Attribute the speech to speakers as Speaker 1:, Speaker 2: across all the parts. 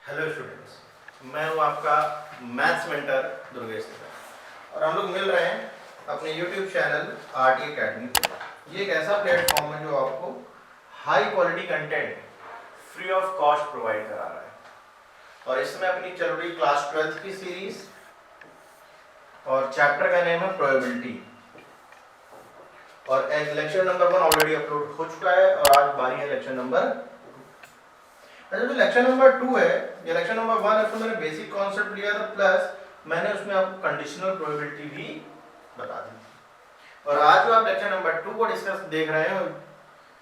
Speaker 1: Hello students, मैं हूं आपका मैथ्स मेंटर दुर्गेश और हम लोग मिल रहे हैं अपने यूट्यूब चैनल आरटी अकेडमी पे। ये एक ऐसा प्लेटफॉर्म है जो आपको high quality content free of cost provide करा रहा है। और इसमें अपनी चल रही क्लास 12th की सीरीज और चैप्टर का नेम है प्रोबेबिलिटी। और लेक्चर नंबर 1 ऑलरेडी अपलोड हो चुका है और आज बारी है लेक्चर नंबर। अच्छा, जो लेक्चर नंबर 2 है, ये लेक्चर नंबर 1 है, उसमें मैंने बेसिक कॉन्सेप्ट लिया था, प्लस मैंने उसमें आपको कंडीशनल प्रोबेबिलिटी भी बता दी। और आज जो आप लेक्चर नंबर 2 को डिस्कस देख रहे हैं,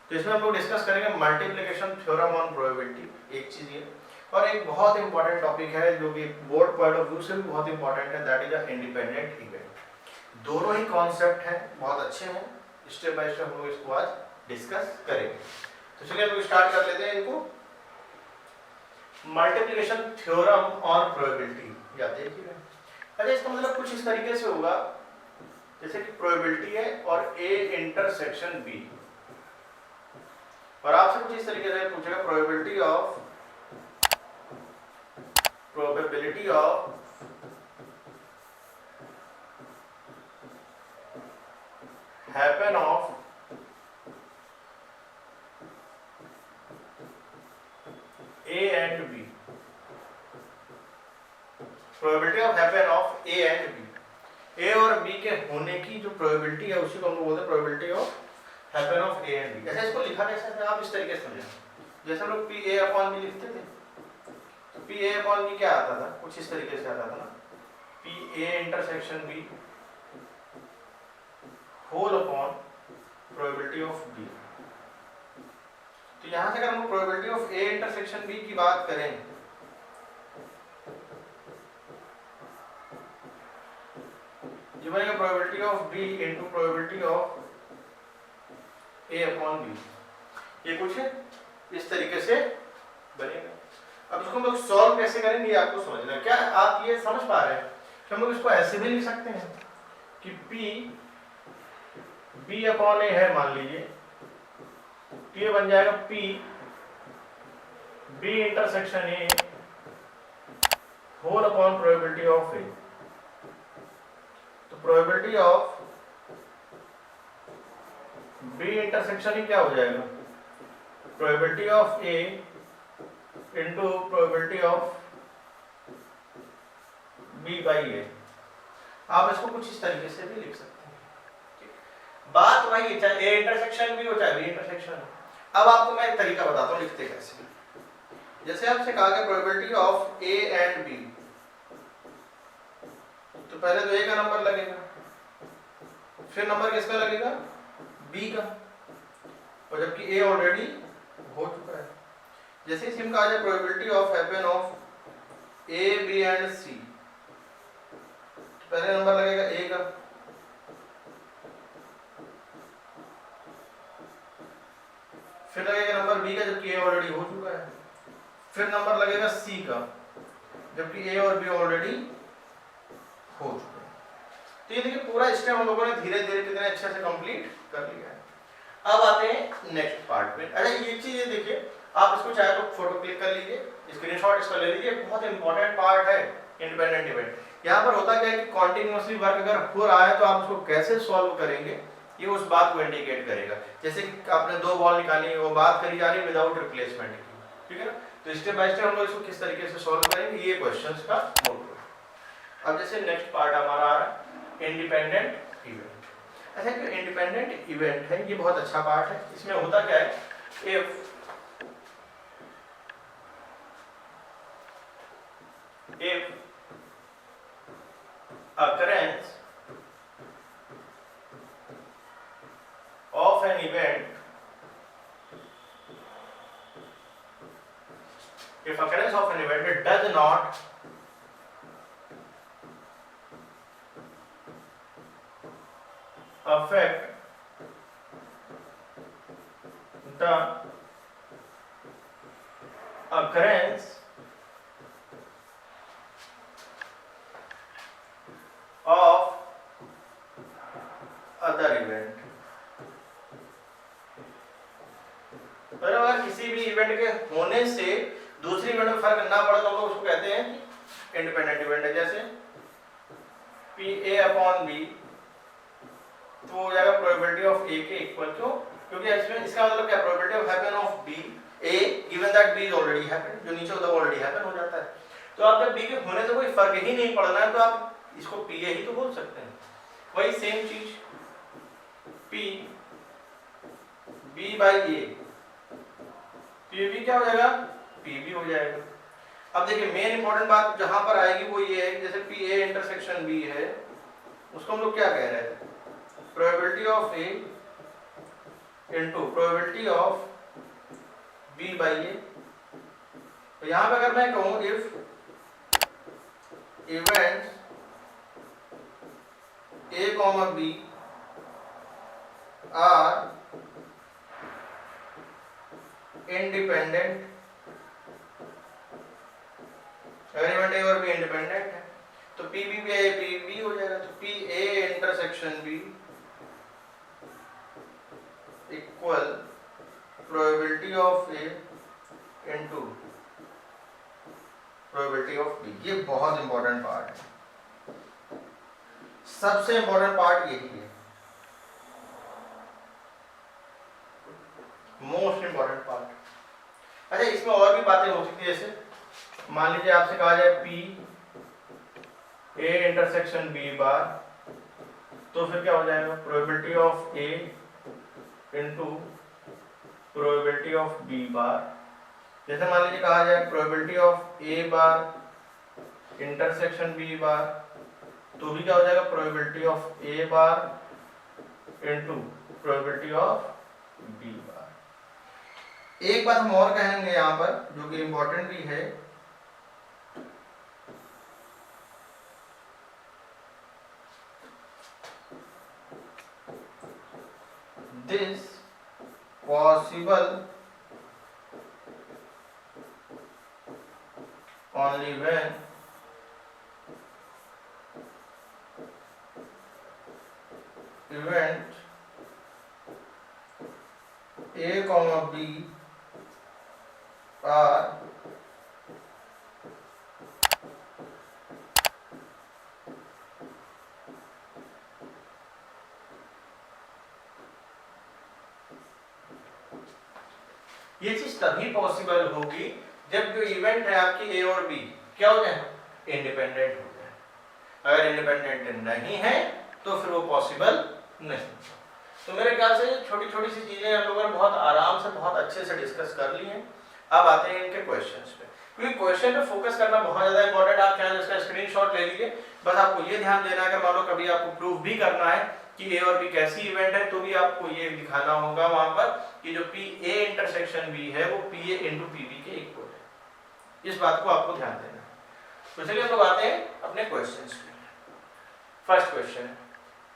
Speaker 1: तो इसमें हम लोग डिस्कस करेंगे मल्टीप्लिकेशन थ्योरम ऑन प्रोबेबिलिटी। एक चीज ये, और एक बहुत इंपॉर्टेंट टॉपिक है जो कि बोर्ड पॉइंट ऑफ व्यू से भी बहुत इंपॉर्टेंट है, that is a independent event. दोनों ही कॉन्सेप्ट हैं, बहुत अच्छे हैं, स्टेप बाय स्टेप हम लोग इसको आज डिस्कस करेंगे। तो चलिए हम लोग स्टार्ट कर लेते हैं इनको। मल्टीप्लिकेशन थ्योरम ऑन प्रोबेबिलिटी, या देखिए। अच्छा, इसका मतलब कुछ इस तरीके से होगा जैसे कि प्रोबेबिलिटी है और ए इंटरसेक्शन बी, और आपसे कुछ इस तरीके से पूछेगा probability of happen of A and B. Probability of happen of A and B, A और बी के होने की जो प्रोबेबिलिटी है उसी को हम लोग बोलते हैं probability of happen of A and B. ऐसे इसको लिखा कैसे है, आप इस तरीके से समझें, जैसे हम लोग पी ए अपॉन बी लिखते थे, तो पी ए अपॉन बी क्या आता था, कुछ इस तरीके से आता था ना, P A intersection B whole upon probability of B. तो यहां से अगर हम probability of A intersection B की बात करें, ये बनेगा probability of B into probability of A upon B. ये कुछ इस तरीके से बनेगा। अब इसको हम लोग सॉल्व कैसे करेंगे, ये आपको समझना है। क्या आप ये समझ पा रहे हैं कि हम लोग इसको ऐसे भी लिख सकते हैं कि P B अपॉन ए है, मान लीजिए, तो ये बन जाएगा P B intersection A whole upon probability of A. तो प्रोबेबिलिटी ऑफ B इंटरसेक्शन ही क्या हो जाएगा, probability of A into probability of B by A। आप इसको कुछ इस तरीके से भी लिख सकते हैं। बात वही है, चाहे A इंटरसेक्शन भी हो चाहे B इंटरसेक्शन हो। अब आपको मैं एक तरीका बताता हूँ लिखते कैसे। जैसे आपसे कहा गया probability of A and B, तो पहले तो A का नंबर लगेगा, फिर नंबर किसका लगेगा, B का, और जबकि A ऑलरेडी हो चुका है। जैसे इसी में कहा जाए probability of happen of A B and C, तो पहले नंबर लगेगा A का, फिर लगेगा नंबर B का जबकि A ऑलरेडी हो चुका है, फिर नंबर लगेगा C का जबकि A और B ऑलरेडी हो चुका है। तो ये देखिए पूरा स्टेप हम लोगों ने धीरे धीरे कितने अच्छे से कंप्लीट कर लिया है। अब आते हैं नेक्स्ट पार्ट पे। अरे ये चीज देखिए, आप इसको चाहे तो फोटो क्लिक कर लीजिए, स्क्रीनशॉट इसका ले लीजिए, बहुत इंपॉर्टेंट पार्ट है इंडिपेंडेंट इवेंट। यहाँ पर होता क्या है कि कॉन्टिन्यूअसली वर्क अगर हो रहा है तो आप उसको कैसे सॉल्व करेंगे ये उस बात को इंडिकेट करेगा। जैसे कि आपने 2 बॉल निकाली, वो बात करी जा रही है विदाउट रिप्लेसमेंट की, ठीक है ना। तो स्टेप बाय स्टेप हम लोग इसको किस तरीके से सॉल्व करेंगे, ये क्वेश्चंस का मोटिव है। अब जैसे नेक्स्ट पार्ट हमारा आ रहा है इंडिपेंडेंट इवेंट। अच्छा, जो इंडिपेंडेंट इवेंट है ये बहुत अच्छा पार्ट है। इसमें होता क्या है, if occurrence of an event does not affect the occurrence of other event, अगर किसी भी इवेंट के होने से दूसरी इवेंट में फर्क ना पड़े तो हम लोग उसको कहते हैं कि इंडिपेंडेंट इवेंट है। जैसे पी ए अपॉन बी तो हो जाएगा प्रोबेबिलिटी ऑफ ए के इक्वल, क्यों? क्योंकि इसमें इसका मतलब क्या, probability of happen of B A given that B is already happen, जो नीचे होता है ऑलरेडी हैपन हो जाता है। तो आप जब बी के होने से कोई फर्क ही नहीं पड़ना है तो आप इसको पी ए ही तो बोल सकते हैं। वही सेम चीज P B by A, P B क्या हो जाएगा, पी बी हो जाएगा। अब देखिए मेन इंपॉर्टेंट बात जहां पर आएगी वो ये है, जैसे पी ए इंटरसेक्शन बी है, उसको हम लोग क्या कह रहे थे, probability of A into probability of B by A. तो यहां पे अगर मैं कहूं if events A comma B are independent, अगर इवेंट ए और बी इंडिपेंडेंट है तो पी बी भी ए पी बी हो जाएगा। तो P A intersection B equal probability of A into probability of B. ये बहुत इंपॉर्टेंट पार्ट है, सबसे इंपॉर्टेंट पार्ट यही है, मोस्ट इंपॉर्टेंट पार्ट। अच्छा इसमें और भी बातें हो सकती है, जैसे मान लीजिए आपसे कहा जाए P A intersection B bar, तो फिर क्या हो जाएगा, probability of A into probability of B bar. जैसे मान लीजिए कहा जाए probability of A bar intersection B bar, तो भी क्या हो जाएगा, probability of A bar into probability of B bar. एक बात हम और कहेंगे यहाँ पर जो कि इंपॉर्टेंट भी है, this possible only when event A comma B are ये चीज तभी पॉसिबल होगी जब जो इवेंट है आपकी ए और बी क्या हो जाए, इंडिपेंडेंट हो जाए। अगर इंडिपेंडेंट नहीं है तो फिर वो पॉसिबल नहीं। तो मेरे ख्याल से छोटी छोटी सी चीजें हम लोगों ने बहुत आराम से बहुत अच्छे से डिस्कस कर ली हैं। अब आते हैं इनके क्वेश्चंस पे, क्योंकि क्वेश्चन पे फोकस करना बहुत ज्यादा इंपॉर्टेंट। आप चाहे इसका स्क्रीनशॉट ले लीजिए, बस आपको ये ध्यान देना है, अगर मान लो कभी आपको प्रूफ भी करना है कि ए और बी कैसी इवेंट है, तो भी आपको ये दिखाना होगा वहां पर कि जो पी ए इंटरसेक्शन बी है वो P A into P B के इक्वल है। इस बात को आपको ध्यान देना है। तो चलिए हम लोग आते हैं अपने क्वेश्चंस पे। First question,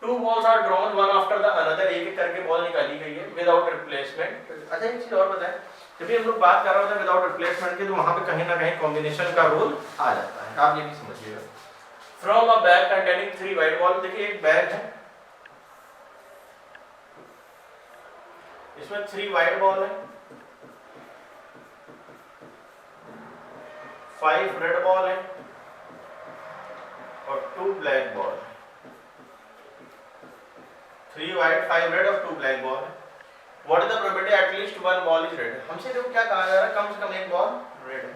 Speaker 1: two balls are drawn one after the another, एक एक करके बॉल निकाली गई है विदाउट रिप्लेसमेंट। अच्छा एक चीज और बताएं, जब भी हम लोग बात कर रहे होते हैं विदाउट रिप्लेसमेंट की, तो वहां पे कहीं ना कहीं कॉम्बिनेशन का रोल आ जाता है, आप ये भी समझिएगा। From a bag containing 3 white ball, देखिए एक बैग है, इसमें 3 वाइट बॉल है, 5 रेड बॉल है और 2 ब्लैक बॉल है। 3 वाइट 5 रेड और 2 ब्लैक बॉल है। What is the probability at least 1 ball is red? हमसे देखो क्या कहा जा रहा है, कम से कम एक बॉल रेड है।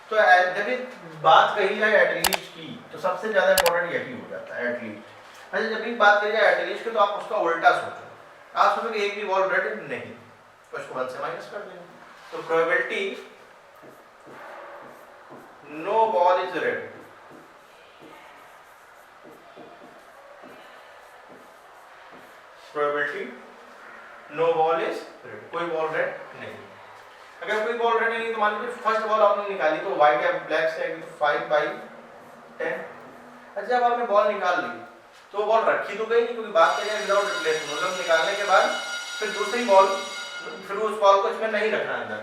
Speaker 1: तो जब ये बात कही जाए एट लीस्ट की, तो सबसे ज्यादा इंपॉर्टेंट यही हो जाता है, एट लीस्ट। अच्छा जब भी बात करी जाए एट लीस्ट की, तो आप उसका उल्टा सोचो, आप सोचो कि एक भी बॉल रेड नहीं, तो उसको 1 से माइनस कर देंगे। तो probability no ball is red, probability no ball is red, कोई बॉल रेड नहीं। अगर कोई बॉल रेड नहीं तो मान लीजिए फर्स्ट बॉल आपने निकाली तो व्हाइट या ब्लैक से आएगी, तो 5/10। अच्छा जब आपने बॉल निकाल ली तो वो बॉल रखी तो गई नहीं, क्योंकि बात करें विदाउट रिप्लेसमेंट, मतलब निकालने के बाद फिर दूसरी बॉल, फिर उस बॉल को इसमें नहीं रखना अंदर,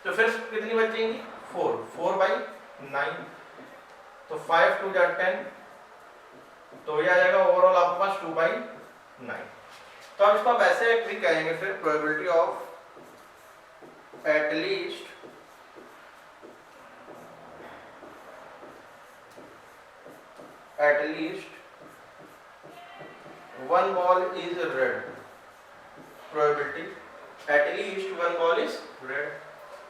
Speaker 1: तो फिर कितनी बचेंगी, 4/9। तो 5 2 10, तो ये आ जाएगा ओवरऑल आपके पास 2/9। तो अब इसको आप ऐसे भी कहेंगे फिर, probability of at least at least one ball is red, probability at least one ball is red,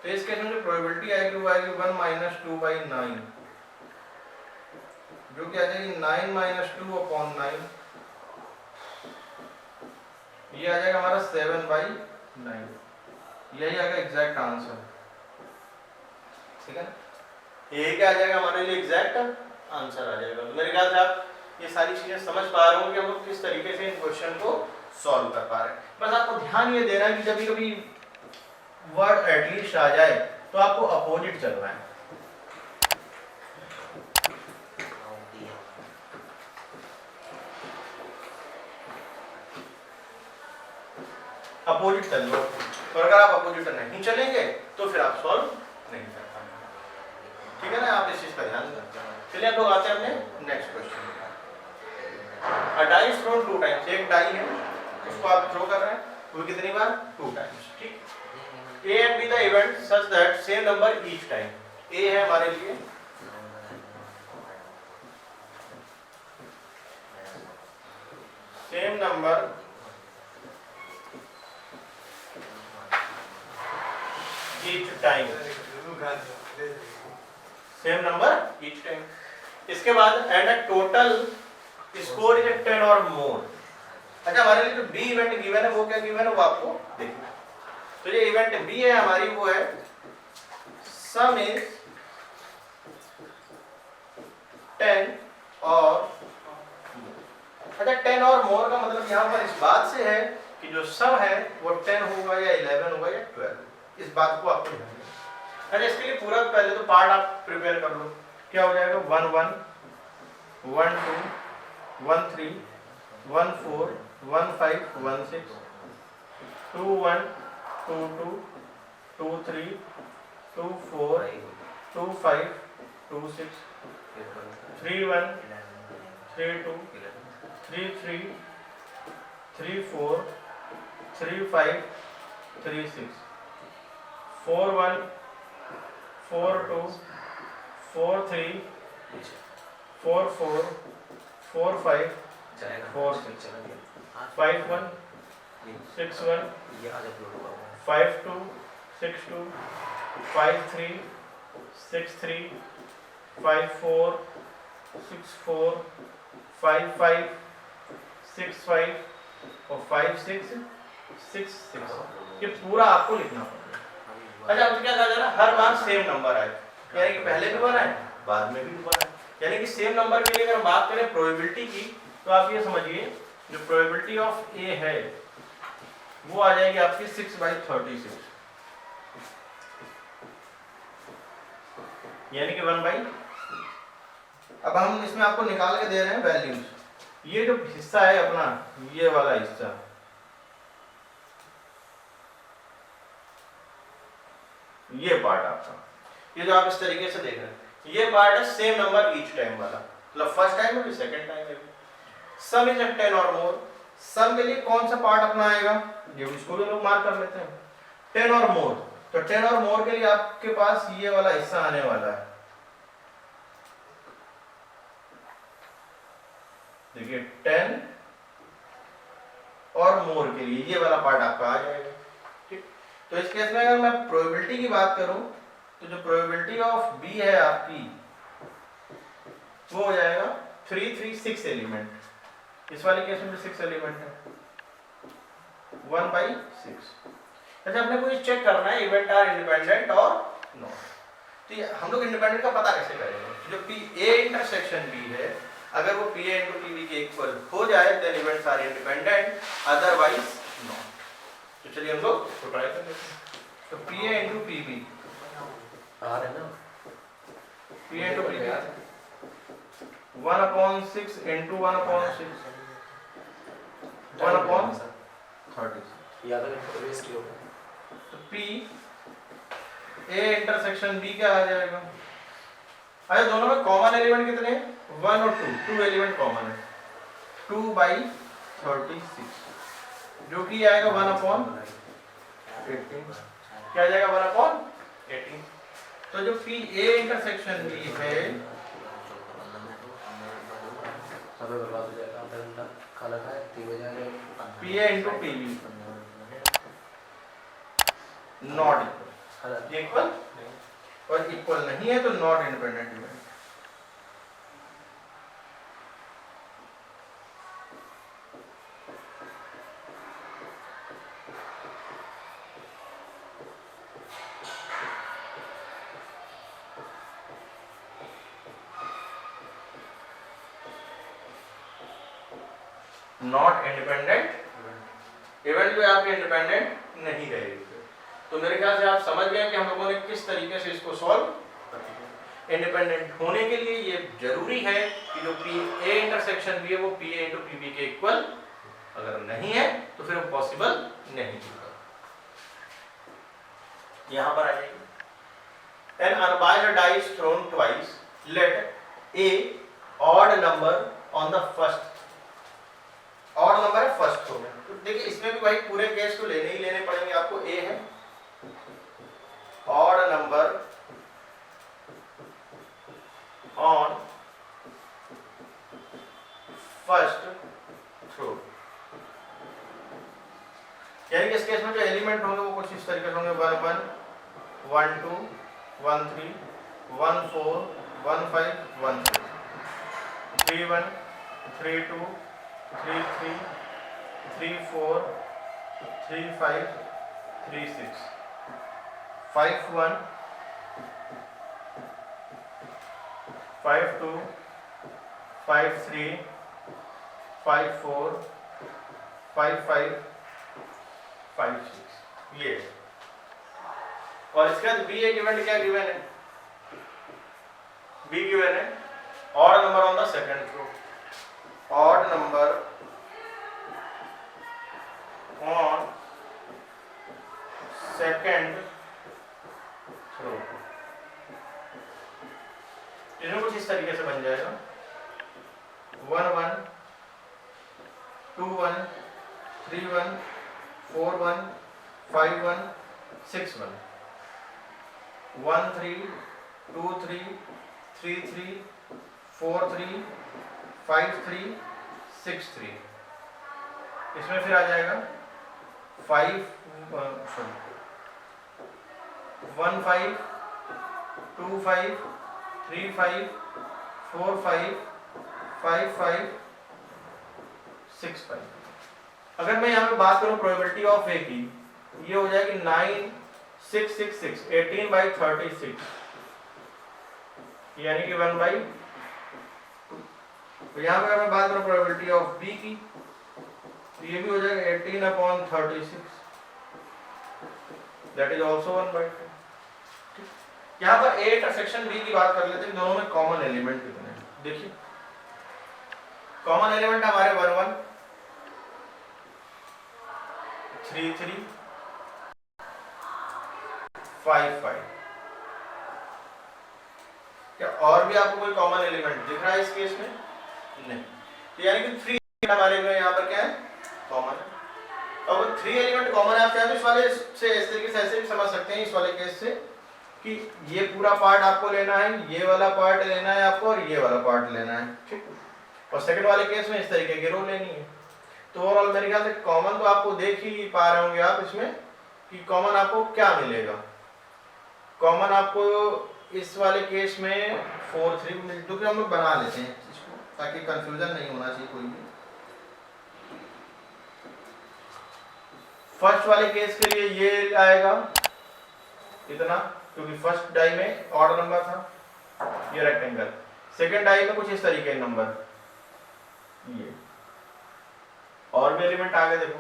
Speaker 1: तो इस केस में जो प्रोबेबिलिटी आएगी वो आएगी 1 माइनस 2/9, जो कि आ जाएगी 9 माइनस 2/9, ये आ जाएगा हमारा 7/9, यही आएगा एग्जैक्ट आंसर। ठीक है, यही क्या आ जाएगा हमारे लिए एग्जैक्ट आंसर आ जाएगा। तो मेरे ख्याल से आप ये सारी चीजें समझ पा रहे हो कि हम लोग किस तरीके से इन क्वेश्चन को सॉल्व कर पा रहे हैं। बस आपको ध्यान ये देना है कि जब कभी वर्ड एटलीस्ट आ जाए तो आपको अपोजिट चलना है। अपोजिट चल लो, और अगर आप अपोजिट नहीं चलेंगे तो फिर आप सॉल्व नहीं कर पाएंगे। ठीक है ना, आप इस चीज का ध्यान रखते हैं। चलिए आप लोग आते हैं अपने नेक्स्ट क्वेश्चन में। अ डाई इज थ्रोन 2 टाइम्स, एक डाई है उसको आप थ्रो कर रहे हैं, वो कितनी बार? 2 टाइम्स। ठीक, A and B the event such that same number each time। A है हमारे लिए same number each time, same number each time। इसके बाद and a total score is 10 or more। अच्छा, हमारे लिए जो B इवेंट गिवन है वो क्या गिवन है वो आपको देखना। तो ये इवेंट बी है हमारी, वो है सम इज 10 और अच्छा 10 और मोर का मतलब यहाँ पर इस बात से है कि जो सम है वो 10 होगा या 11 होगा या 12, इस बात को आपको ध्यान रखना। अच्छा, इसके लिए पूरा पहले तो पार्ट आप प्रिपेयर कर लो। क्या हो जाएगा? 1 1 1 2 1 3 1 4 1 5 1 6 2 1 2 2 2 3 2 4 2 5 2 6 3 1 3 2 3 3 3 4 3 5 3 6 4 1 4 2 4 3 4 4 4 5 4 6 5 1 6 1 5 2 6 2 5 3 6 3 5 4 6 4 5 5 6 5 और 5 6 6 6, ये पूरा आपको लिखना पड़ेगा। अच्छा, अब क्या कहा जा रहा है? हर बार सेम नंबर आए, यानी कि पहले भी बना है बाद में भी बना है, यानी कि सेम नंबर के लिए अगर हम बात करें प्रोबेबिलिटी की, तो आप ये समझिए जो प्रोबेबिलिटी ऑफ ए है वो आ जाएगी आपकी 6/36, यानी कि 1/। अब हम इसमें आपको निकाल के दे रहे हैं वैल्यूज। ये जो हिस्सा है अपना, ये वाला हिस्सा, ये पार्ट आपका, ये जो आप इस तरीके से देख रहे हैं, ये पार्ट है सेम नंबर ईच टाइम वाला, मतलब फर्स्ट टाइम है सेकंड टाइम है। सम इज 10 और मोर, सम के लिए कौन सा पार्ट अपना आएगा, ये इसको भी लोग मार्क कर लेते हैं। 10 और मोर, तो 10 और मोर के लिए आपके पास ये वाला हिस्सा आने वाला है, देखिए 10 और मोर के लिए ये वाला पार्ट आपका आ जाएगा। ठीक, तो इस केस में अगर मैं प्रोबेबिलिटी की बात करूं तो जो प्रोबेबिलिटी ऑफ बी है आपकी वो हो जाएगा 3 3 6 एलिमेंट, इस वाले केस में भी 6 एलिमेंट है, 1/6। अच्छा, अपने को ये चेक करना है इवेंट आर इंडिपेंडेंट और नॉट। तो ये हम लोग इंडिपेंडेंट का पता कैसे करेंगे? जो पी ए इंटरसेक्शन बी है, अगर वो P A into P B के इक्वल हो जाए then events are independent, otherwise not. तो चलिए हम लोग इसको ट्राई कर लेते हैं। तो P A into P B
Speaker 2: are है ना,
Speaker 1: P A into P B 1/6 into 1/6 1/30
Speaker 2: याद है रेस की होगा।
Speaker 1: तो पी ए इंटरसेक्शन बी क्या आ जाएगा? अरे दोनों में कॉमन एलिमेंट कितने हैं? 1 और 2 एलिमेंट कॉमन है, 2/36 जो कि आएगा 1/18, क्या आ जाएगा 1/18। तो जो पी ए इंटरसेक्शन बी है A into P B not equal और इक्वल नहीं है तो not independent event. Not independent event जो आपके इंडिपेंडेंट नहीं रहेगी। तो मेरे ख्याल से आप समझ गए कि हम लोगों ने किस तरीके से इसको सॉल्व। इंडिपेंडेंट होने के लिए ये जरूरी है कि जो पी ए इंटरसेक्शन बी है वो P A into P B के इक्वल अगर नहीं है तो फिर वो पॉसिबल नहीं होगा। यहां पर आ जाएगी an unbiased dice thrown twice let A odd number on the first odd number है फर्स्ट थ्रो में। तो देखिए इसमें भी भाई पूरे केस तो लेने ही लेने पड़ेंगे आपको। ए है odd number on first throw, यानी कि इस केस में जो एलिमेंट होंगे वो कुछ इस तरीके से होंगे 1 1 1 2 1 3 1 4 1 5 1 6 3 1 3 2 3 3 3 4 3 5 3 6 5 1 5 2 5 3 5 4 5 5 5 6 ये। और इसके बाद बी एक इवेंट क्या गिवन है? बी गिवन है odd number on the second throw, odd number on second throw. इसमें कुछ इस तरीके से बन जाएगा 1 1 2 1 3 1 4 1 5 1 6 1 1 3 2 3 3 3 4 3 5 3 6 3। इसमें फिर आ जाएगा 5 1 5 2 5 3 5 4 5 5 5 6 5। अगर मैं यहाँ पे बात करूँ प्रोबेबिलिटी ऑफ ए की, ये हो जाएगी 9 6 6 6 18/36, यानी कि 1/2। तो यहाँ पे अगर मैं बात करूँ प्रोबेबिलिटी ऑफ बी की, तो ये भी हो जाएगा 18/36, दैट इज ऑल्सो 1/2। यहाँ पर ए इंटरसेक्शन बी की बात कर लेते हैं, दोनों में कॉमन एलिमेंट कितने हैं। देखिए कॉमन एलिमेंट हमारे 1 1 3 3 5 5। क्या और भी आपको कोई कॉमन एलिमेंट दिख रहा है इस केस में? नहीं। तो यानी कि 3 हमारे में यहाँ पर क्या है? कॉमन है। अब 3 एलिमेंट कॉमन है, आप चाहे तो इस वाले से इस तरीके से ऐसे भी समझ सकते हैं, इस वाले केस से कि ये पूरा पार्ट आपको लेना है, ये वाला पार्ट लेना है आपको, और ये वाला पार्ट लेना है, ठीक। और सेकंड वाले केस में इस तरीके की रो लेनी है। तो ओवरऑल मेरे ख्याल से कॉमन तो आपको देख ही पा रहे होंगे आप इसमें कि कॉमन आपको क्या मिलेगा। कॉमन आपको इस वाले केस में 4 3 मिल, जो कि हम लोग बना लेते हैं इसको ताकि कंफ्यूजन नहीं होना चाहिए कोई भी। फर्स्ट वाले केस के लिए ये आएगा इतना, क्योंकि फर्स्ट डाई में ऑड नंबर था, ये रेक्टेंगल। सेकंड डाई में कुछ इस तरीके नंबर, ये और भी एलिमेंट आगे देखो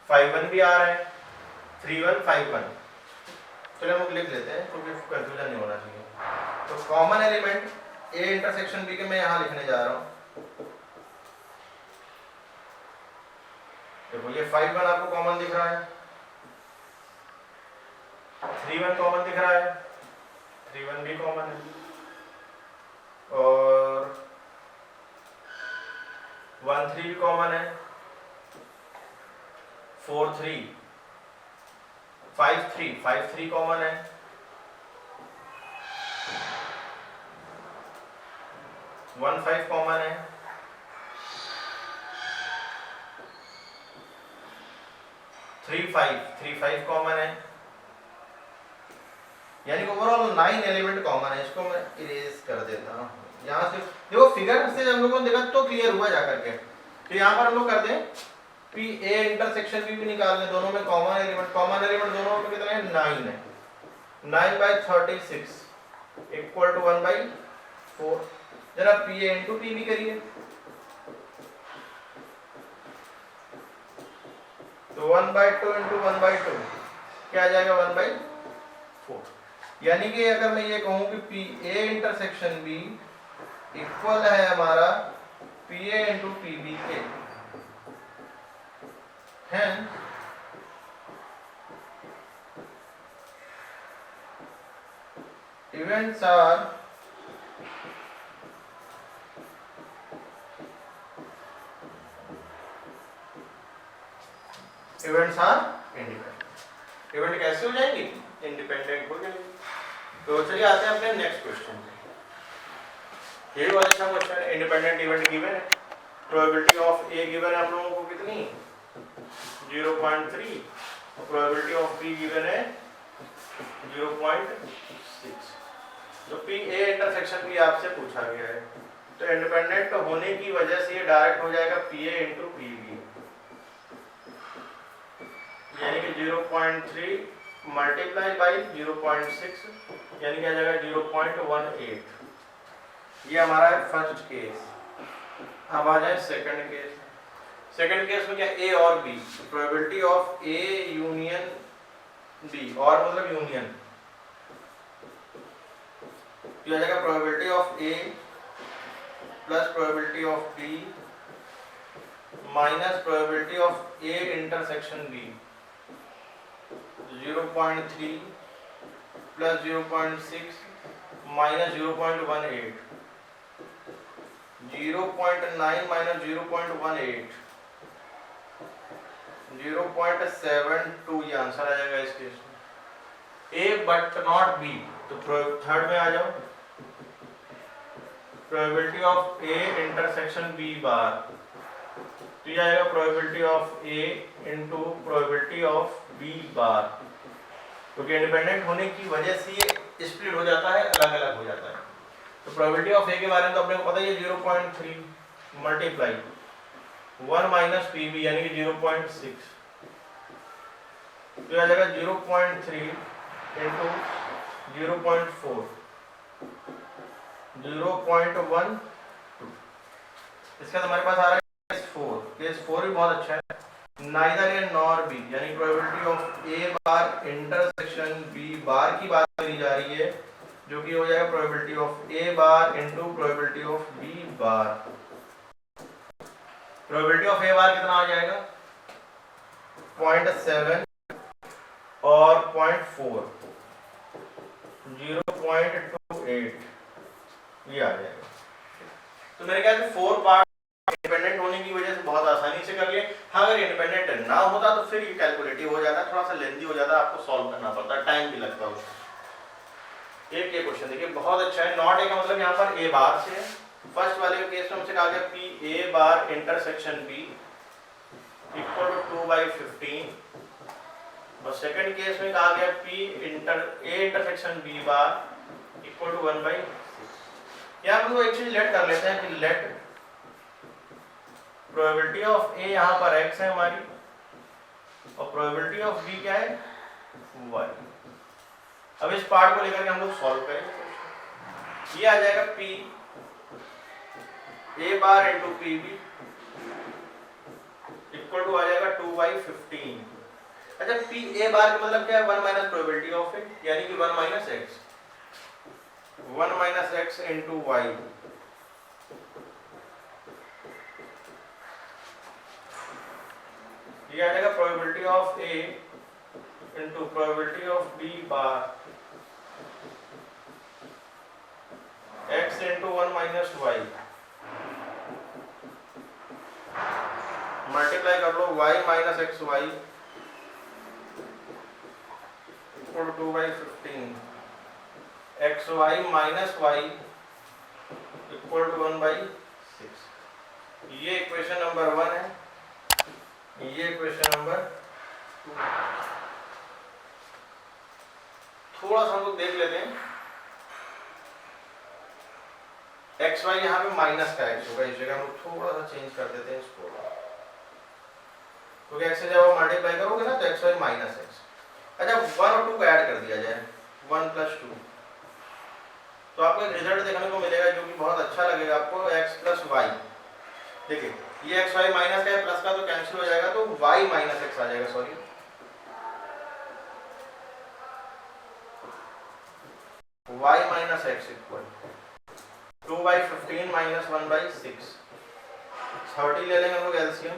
Speaker 1: 5 1 भी आ रहा है, 3 1 5 1। चलो हम लोग लिख लेते हैं क्योंकि कंफ्यूजन नहीं होना चाहिए। तो common element A intersection B के मैं यहाँ लिखने जा रहा हूँ। देखो ये 5 1 आपको कॉमन दिख रहा है, 3 1 कॉमन दिख रहा है, 3 1 भी कॉमन है, और 1 3 भी कॉमन है, 4 3 5 3 कॉमन है, 1 5 कॉमन है, 3 5 कॉमन है, यानी कि ओवरऑल 9 एलिमेंट कॉमन है। इसको मैं इरेज कर देता हूँ यहाँ से। देखो फिगर से हम लोगों ने देखा तो क्लियर हुआ जा करके। तो यहाँ पर हम लोग कर दें पी ए इंटरसेक्शन भी निकाल लें, दोनों में कॉमन एलिमेंट दोनों में कितना है 9 है। 9/36 इक्वल टू 1/4। जरा P A into P B करिए, तो 1/2 इंटू 1/2 क्या आ जाएगा 1/4। यानी कि अगर मैं ये कहूं कि P A intersection B equal है हमारा P A into P B के, है events are इंडिपेंडेंट। इवेंट कैसे हो जाएंगी? इंडिपेंडेंट हो जाएंगी। तो चलिए आते हैं अपने नेक्स्ट क्वेश्चन पे। ये भी बहुत अच्छा क्वेश्चन है। इंडिपेंडेंट इवेंट गिवन है, प्रोबेबिलिटी ऑफ ए गिवन है हम लोगों को कितनी 0.3 और प्रोबेबिलिटी ऑफ बी गिवन है 0.6। जो पी ए इंटरसेक्शन भी आपसे पूछा गया है, तो इंडिपेंडेंट होने की वजह से ये डायरेक्ट हो जाएगा P A into P B, यानी कि 0.3 मल्टीप्लाई बाई 0.6 यानी कि आ जाएगा 0.18। ये हमारा है फर्स्ट केस। अब आ जाए सेकंड केस। सेकंड केस में क्या ए और B, probability of A union B, और मतलब यूनियन, तो आ जाएगा probability of A plus probability of B minus probability of A intersection B, 0.3 plus 0.6 minus 0.18, 0.9 minus 0.18, 0.72 ये आंसर आ जाएगा इस केस में। ए बट नॉट बी, तो थर्ड में आ जाओ। Probability of A intersection B bar, तो ये आएगा probability of A into probability of B बार, क्योंकि इंडिपेंडेंट होने की वजह से ये स्प्लिट हो जाता है, अलग अलग हो जाता है। तो प्रोबेबिलिटी ऑफ ए के बारे में तो अपने को पता ही है 0.3 मल्टीप्लाई 1 माइनस पी बी यानी कि 0.6, तो आ जाएगा 0.3 इंटू 0.4 0.12। इसका हमारे पास आ रहा है केस 4। केस 4 भी बहुत अच्छा है। नाइदर ए नॉर बी, यानी probability of A bar intersection B bar की बात करी जा रही है, जो कि हो जाएगा probability of A bar into probability of B bar. Probability of A bar कितना आ जाएगा 0.7 और 0.4 0.28 ये आ जाएगा। तो मेरे ख्याल से 4 पार्ट इंडिपेंडेंट होने की वजह से बहुत आसानी से कर लिए। हाँ, अगर इंडिपेंडेंट ना होता तो फिर ये कैलकुलेटिव हो जाता, थोड़ा सा लेंथी हो जाता, आपको सॉल्व करना पड़ता, टाइम भी लगता उसमें। एक ये क्वेश्चन देखिए बहुत अच्छा है। नॉट ए का मतलब यहाँ पर ए बार से है। फर्स्ट वाले केस में हमसे कहा गया P A bar intersection B equal to 2/15, और सेकंड केस में कहा गया P A intersection B bar equal to 1/6। यहाँ हम लोग एक चीज लेट कर लेते हैं कि लेट प्रोबेबिलिटी ऑफ ए यहाँ पर x है हमारी, और प्रोबेबिलिटी ऑफ b क्या है y। अब इस पार्ट को लेकर के हम लोग सॉल्व करेंगे। ये आ जाएगा p a bar into P B equal to आ जाएगा 2/15। अच्छा, p a बार का मतलब क्या है 1 माइनस प्रोबेबिलिटी ऑफ ए, यानी कि 1 minus X, 1 minus X into Y, ये आ जाएगा probability of A into probability of B bar x into 1 minus Y, multiply कर लो y minus X Y equal to 2/15, X Y minus Y equal to 1/6। ये equation number 1 है, ये equation number थोड़ा सा हम लोग देख लेते हैं, एक्स वाई यहाँ पे माइनस का एक्स होगा, इस जगह हम लोग थोड़ा सा चेंज कर देते हैं इसको, क्योंकि एक्स से जब आप मल्टीप्लाई करोगे ना तो एक्स वाई माइनस एक्स। अच्छा 1 और 2 को ऐड कर दिया जाए, 1 + 2, तो आपको एक रिजल्ट देखने को मिलेगा जो कि बहुत अच्छा लगेगा आपको, x + y। देखिए ये एक्स वाई माइनस का है, प्लस का तो कैंसिल हो जाएगा, तो y - x आ जाएगा, सॉरी y - x इक्वल 2/15 - 1/6, 30 ले लेंगे हम लोग एलसीएम,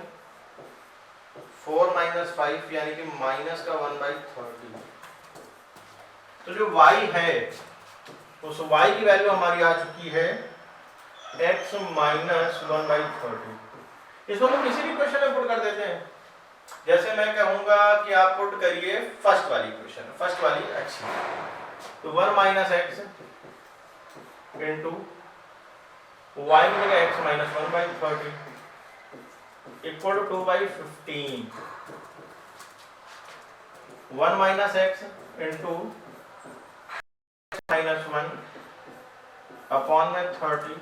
Speaker 1: 4 - 5 यानी कि माइनस का 1/30। तो जो y है उस y की वैल्यू हमारी आ चुकी है x - 1/30। इसको हम किसी भी क्वेश्चन में पुट कर देते हैं, जैसे मैं कहूंगा कि आप पुट करिए फर्स्ट वाली क्वेश्चन, फर्स्ट वाली अच्छी है, तो 1 - x इंटू y की जगह x - 1/30 equal to 2/15, 1 - x into -1 upon में 30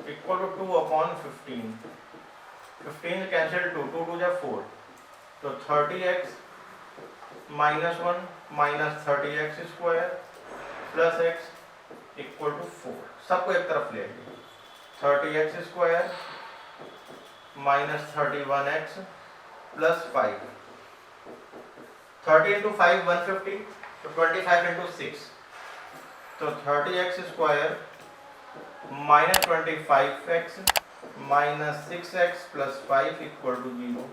Speaker 1: इक्वल टू 2/15, 15 कैंसिल 2 2 2 जा 4, तो 30x - 1 - 30x square plus x equal to 4, सबको एक तरफ ले आइए, 30x square minus 31x plus 5, 30 into 5 150, तो 25 इंटू 6, तो 30x square minus 25x minus 6x plus 5 equal to 0।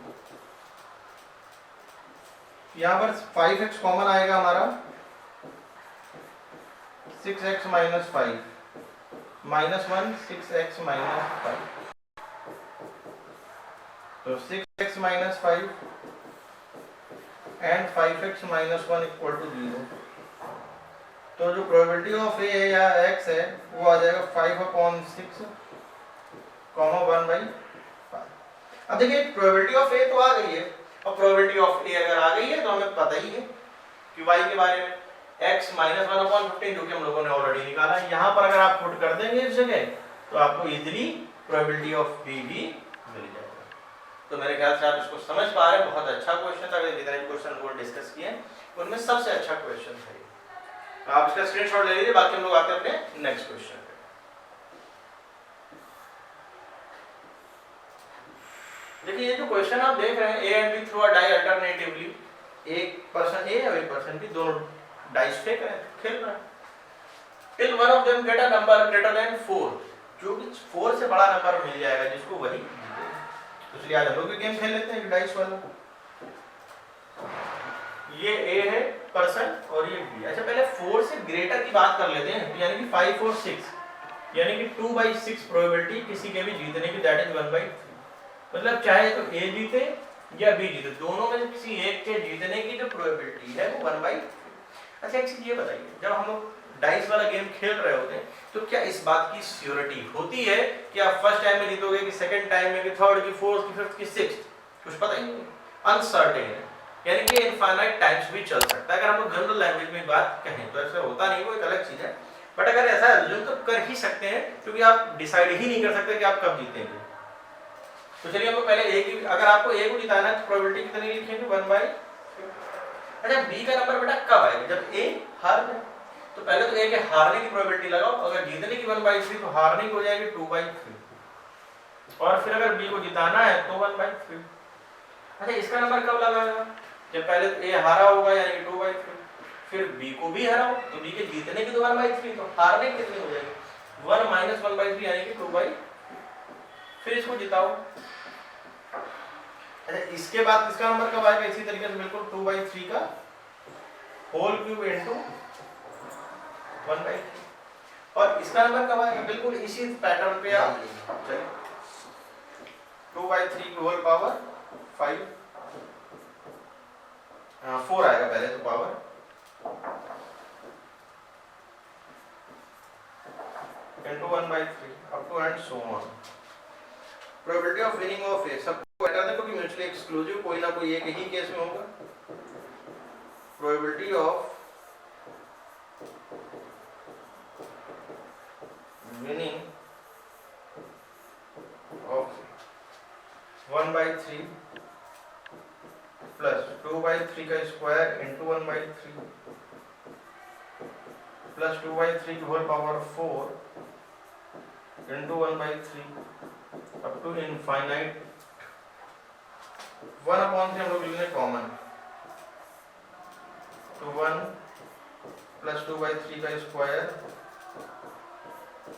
Speaker 1: यहाँ पर 5x कॉमन आएगा हमारा, 6x माइनस 5 -1 6x माइनस 5, तो 6x minus 5 and 5x minus 1 equal to 0। तो जो प्रोबेबिलिटी ऑफ ए या x है वो आ जाएगा 5/6 कॉमा 1/5। अब देखिए प्रोबेबिलिटी ऑफ ए तो आ गई है, और प्रोबेबिलिटी ऑफ ए अगर आ गई है तो हमें पता ही है कि y के बारे में, x - 1/15 जो कि हम लोगों ने ऑलरेडी निकाला है। यहाँ पर अगर आप पुट कर देंगे इस जगह तो आपको इजीली प्रोबेबिलिटी ऑफ b भी मिल जाएगा। तो मेरे ख्याल से आप इसको समझ पा रहे हैं, बहुत अच्छा क्वेश्चन था, जितने भी क्वेश्चन को डिस्कस किए उनमें सबसे अच्छा क्वेश्चन था। आप इसका स्क्रीनशॉट ले लीजिए, बाकी हम लोग आते हैं अपने नेक्स्ट क्वेश्चन पे। देखिए ये जो क्वेश्चन आप देख रहे हैं, A and B through a die alternatively, एक पर्सन ए और एक पर्सन बी दोनों डाइस फेंक रहे हैं, खेल रहे हैं, till one of them get a number greater than 4, जो कि 4 से बड़ा नंबर मिल जाएगा जिसको वही जीतेगा। तो चलिए आज हम लोग भी गेम खेल लेते हैं डाइस वाला। ये ए है पर्सन और ये बी। अच्छा पहले 4 से ग्रेटर की बात कर लेते हैं, यानी कि 5 और 6, यानी कि 2/6 प्रोबेबिलिटी किसी के भी जीतने की, दैट इज 1/3। मतलब चाहे तो ए जीते या बी जीते, दोनों में से किसी एक के जीतने की जो प्रोबेबिलिटी है वो 1/3। अच्छा एक चीज ये बताइए, जब हम लोग डाइस वाला गेम खेल रहे होते हैं तो क्या इस बात की श्योरिटी होती है कि आप फर्स्ट टाइम में जीतोगे, कि सेकंड टाइम में, कि थर्ड, की फोर्थ, की फिफ्थ, की सिक्स्थ? कुछ पता ही नहीं, अनसर्टेन है, यानी कि इनफाइनाइट टाइम्स भी चल सकता है। अगर हम लोग जनरल लैंग्वेज में बात कहें तो ऐसा होता नहीं, वो एक अलग चीज है, बट अगर ऐसा एज्यूम तो कर ही सकते हैं, क्योंकि आप डिसाइड ही नहीं कर सकते कि आप कब जीतेंगे। तो चलिए हम लोग पहले ए की, अगर आपको ए को जिताना है तो प्रोबेबिलिटी कितनी लिखेंगे? 1/। अच्छा बी का नंबर बेटा कब आएगा? जब ए हार जाए। तो पहले तो ए के हारने की प्रोबेबिलिटी लगाओ, अगर जीतने की 1/3 तो हारने की हो जाएगी 2/3, और फिर अगर बी को जिताना है तो 1/3। अच्छा इसका नंबर कब लगाएगा? जब पहले तो ए हारा होगा यानी कि 2/3, फिर बी को भी हराओ तो बी के जीतने की तो 1/3, तो हारने की कितनी हो जाएगी? 1 - 1/3 यानी कि 2/3, फिर इसको जिताओ। अच्छा इसके बाद इसका नंबर कब आएगा? इसी तरीके से बिल्कुल 2/3 का होल क्यूब इनटू 1/3, और इसका नंबर कब आएगा? बिल्कुल इसी पैटर्न पे आप चलिए 2/3 की होल पावर 5, 4 आएगा पहले तो power, into 1/3 up to and so on. Probability of winning of A, सबको कर दें क्योंकि म्यूचुअली एक्सक्लूसिव कोई ना कोई एक ही केस में होगा। Probability of winning of 1/3 plus 2/3 का स्क्वायर इंटू 1/3 प्लस 2/3 की whole power 4 into 1/3 up to infinite 1/3 हम लोग लेंगे कॉमन तो 1 प्लस 2/3 का स्क्वायर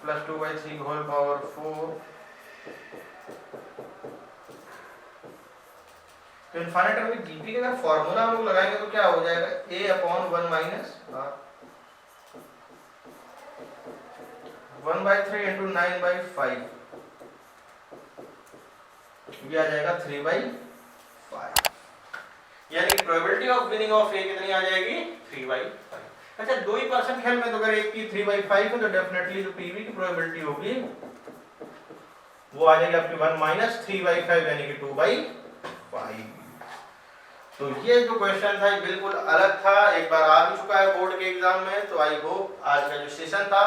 Speaker 1: प्लस 2/3 की होल पावर 4 तो इनफाइनाइट में जीपी का अगर फॉर्मूला हम लोग लगाएंगे तो क्या हो जाएगा a/1 माइनस r 1/3 इंटू 9/5 ये आ जाएगा 3/5 यानी कि प्रोबेबिलिटी ऑफ विनिंग ऑफ ए कितनी आ जाएगी 3/5। अच्छा 2% खेल में तो अगर एक की 3/5 है तो डेफिनेटली जो पीवी की प्रोबेबिलिटी होगी वो आ जाएगी आपकी 1 माइनस 3/5 यानी कि 2/5। तो ये जो क्वेश्चन था ये बिल्कुल अलग था, एक बार आ भी चुका है बोर्ड के एग्जाम में। तो आई होप आज का जो सेशन था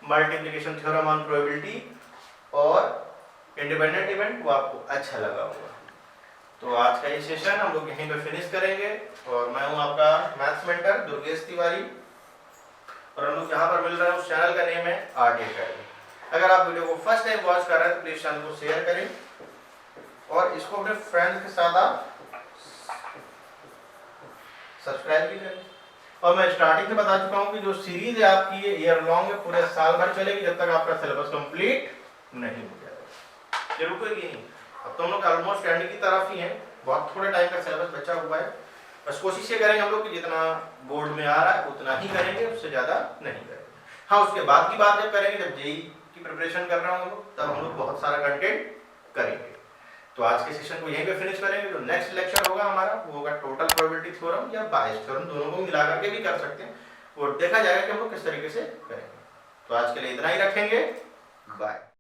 Speaker 1: मल्टीप्लिकेशन थ्योरम ऑन प्रोबेबिलिटी और इंडिपेंडेंट इवेंट वो आपको अच्छा लगा होगा। तो आज का ये सेशन हम लोग यहीं पे फिनिश करेंगे और मैं हूं आपका मैथ्स मेंटर दुर्गेश तिवारी और हम लोग यहाँ पर मिल रहे हैं। उस चैनल का नेम है आरटी अकेडमी। अगर आप वीडियो को फर्स्ट टाइम वॉच कर रहे हैं तो प्लीज चैनल को शेयर करें और इसको अपने फ्रेंड्स के साथ आप सब्सक्राइब भी करें। और मैं स्टार्टिंग से बता चुका हूँ कि जो सीरीज है आपकी ये ईयर लॉन्ग है, पूरे साल भर चलेगी जब तक आपका सिलेबस कंप्लीट नहीं हो जाएगा। ये रुकेगी नहीं। अब तो हम लोग ऑलमोस्ट एंड की तरफ ही हैं, बहुत थोड़े टाइम का सिलेबस बचा हुआ है। बस कोशिश ये करेंगे हम लोग कि जितना बोर्ड में आ रहा है उतना ही करेंगे, उससे ज़्यादा नहीं करेंगे। हाँ उसके बाद की बात जब करेंगे, जब जेई की प्रिपरेशन कर रहे होंगे तब हम लोग बहुत सारा कंटेंट करेंगे। तो आज के सेशन को यहीं पे फिनिश करेंगे। जो नेक्स्ट लेक्चर होगा हमारा वो होगा टोटल प्रोबेबिलिटी थ्योरम या बायस थ्योरम, दोनों को मिला करके भी कर सकते हैं। वो देखा जाएगा कि हम लोग किस तरीके से करेंगे। तो आज के लिए इतना ही रखेंगे, बाय।